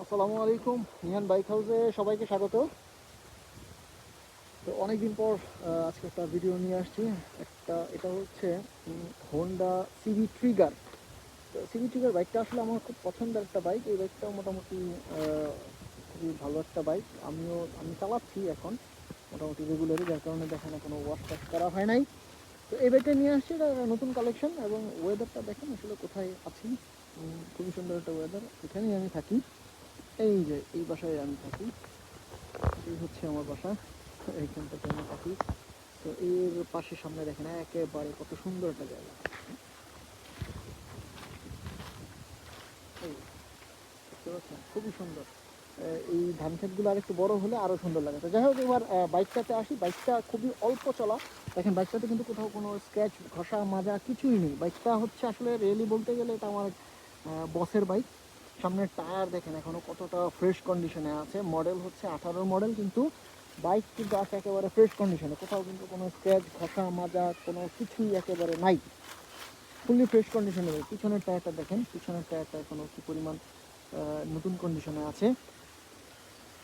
আসসালামু আলাইকুম, নিহান বাইক হাউসে সবাইকে স্বাগত। তো অনেকদিন পর আজকে একটা ভিডিও নিয়ে আসছি। এটা হচ্ছে হোন্ডা সিবি ট্রিগার। তো সিবি ট্রিগার বাইকটা আসলে আমার খুব পছন্দের একটা বাইক। এই বাইকটা মোটামুটি খুবই ভালো একটা বাইক। আমি চালাচ্ছি এখন মোটামুটি রেগুলারই, যার কারণে দেখেন কোনো ওয়াশ টাশ করা হয় নাই। তো এই বাইকটা নিয়ে আসছি, এটা নতুন কালেকশন। এবং ওয়েদারটা দেখেন আসলে কোথায় আছি। খুবই সুন্দর একটা ওয়েদার, এখানেই আমি থাকি। এই যে এই বাসায় আমি থাকি, এই হচ্ছে আমার বাসা, এইখানটাতে আমি থাকি। তো এর পাশে সামনে দেখেন একেবারে কত সুন্দর একটা জায়গা। এই দেখতে পাচ্ছেন, খুবই সুন্দর। এই ধান ক্ষেতগুলো আর একটু বড় হলে আরো সুন্দর লাগে। তো যাই হোক, এবার বাইকটাতে আসি। বাইকটা খুবই অল্প চলা। দেখেন বাইকটাতে কিন্তু কোথাও কোনো স্ক্র্যাচ ঘষা মাজা কিছুই নেই। বাইকটা হচ্ছে আসলে রিয়েলি বলতে গেলে এটা আমার বসের বাইক। সামনের টায়ার দেখেন এখনো কতটা ফ্রেশ কন্ডিশনে আছে। মডেল হচ্ছে 18 মডেল, কিন্তু বাইক কিন্তু আছে একেবারে ফ্রেশ কন্ডিশনে। কোথাও কিন্তু কোনো স্ক্র্যাচ ঘষা মাজা কোনো কিছুই একেবারে নাই, ফুললি ফ্রেশ কন্ডিশনে। পিছনের টায়ারটা দেখেন, পিছনের টায়ারটা এখনো কি পরিমাণ নতুন কন্ডিশনে আছে।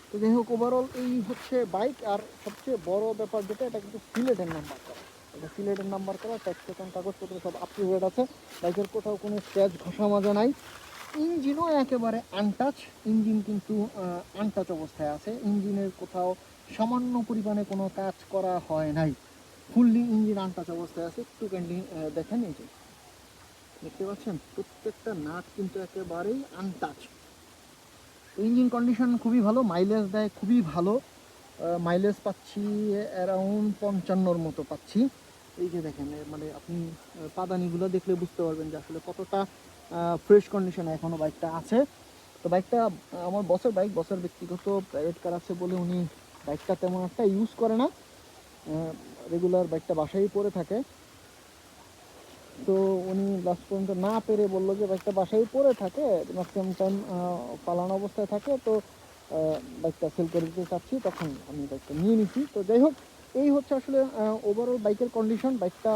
তো যাই হোক, ওভারঅল এই হচ্ছে বাইক। আর সবচেয়ে বড় ব্যাপার যেটা, এটা কিন্তু সিলেটের নাম্বার করা। এটা সিলেটের নাম্বার করা, ট্যাক্স টোকেন কাগজপত্র সব আপ টু ডেট আছে। বাইকের কোথাও কোনো স্ক্র্যাচ ঘষা মাজা নাই। ইঞ্জিনও একেবারে আনটাচ। ইঞ্জিন কিন্তু আনটাচ অবস্থায় আছে। ইঞ্জিনের কোথাও সামান্য পরিমাণে কোনো কাজ করা হয় নাই। ফুললি ইঞ্জিন আনটাচ অবস্থায় আছে। একটু ক্যান্ডি দেখেন, এই যে দেখতে পাচ্ছেন প্রত্যেকটা নাট কিন্তু একেবারেই আনটাচ। ইঞ্জিন কন্ডিশন খুবই ভালো, মাইলেজ দেয় খুবই ভালো। মাইলেজ পাচ্ছি অ্যারাউন্ড 55-র মতো পাচ্ছি। এই যে দেখেন, মানে আপনি পাদানিগুলো দেখলে বুঝতে পারবেন যে আসলে কতটা ফ্রেশ কন্ডিশনে এখনও বাইকটা আছে। তো বাইকটা আমার বসের বাইক, বসের ব্যক্তিগত প্রাইভেট কার আছে বলে উনি বাইকটা তেমন একটা ইউজ করে না। রেগুলার বাইকটা বাসায় পড়ে থাকে। তো উনি লাস্ট পর্যন্ত না পেরে বললো যে বাইকটা বাসায় পড়ে থাকে, ম্যাক্সিমাম টাইম পালানো অবস্থায় থাকে। তো বাইকটা সেল করে দিতে চাচ্ছি, তখন আমি বাইকটা নিয়ে নিছি। তো যাই হোক, এই হচ্ছে আসলে ওভারঅল বাইকের কন্ডিশন। বাইকটা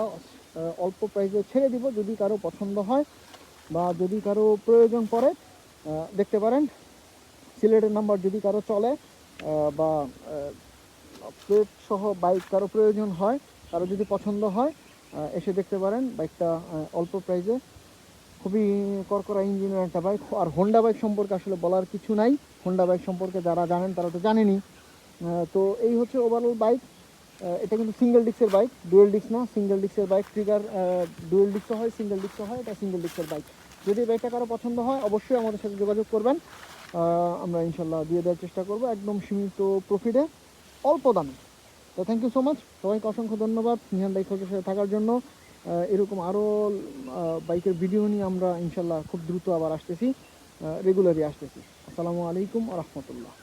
অল্প প্রাইসে ছেড়ে দিব, যদি কারো পছন্দ হয় বা যদি কারো প্রয়োজন পড়ে দেখতে পারেন। সিলেটের নাম্বার যদি কারো চলে বা প্লেট সহ বাইক কারো প্রয়োজন হয়, কারো যদি পছন্দ হয় এসে দেখতে পারেন। বাইকটা অল্প প্রাইসে, খুবই করকরা ইঞ্জিনের একটা বাইক। আর হোন্ডা বাইক সম্পর্কে আসলে বলার কিছু নাই। হোন্ডা বাইক সম্পর্কে যারা জানেন তারা তো জানেনই। তো এই হচ্ছে ওভারঅল বাইক। এটা কিন্তু সিঙ্গেল ডিস্কের বাইক, ডুয়েল ডিস্ক না, সিঙ্গেল ডিস্কের বাইক। ট্রিগার ডুয়েল ডিস্কও হয়, সিঙ্গেল ডিস্কও হয়, এটা সিঙ্গেল ডিস্কের বাইক। যদি বাইকটা কারো পছন্দ হয় অবশ্যই আমাদের সাথে যোগাযোগ করবেন। আমরা ইনশাল্লাহ দিয়ে দেওয়ার চেষ্টা করবো একদম সীমিত প্রফিটে, অল্প দামে। তো থ্যাংক ইউ সো মাচ, সবাইকে অসংখ্য ধন্যবাদ নিহান বাইক হাউসের সাথে থাকার জন্য। এরকম আরও বাইকের ভিডিও নিয়ে আমরা ইনশাল্লাহ খুব দ্রুত আবার আসতেছি, রেগুলারই আসতেছি। আসসালামু আলাইকুম আ রহমতুল্লাহ।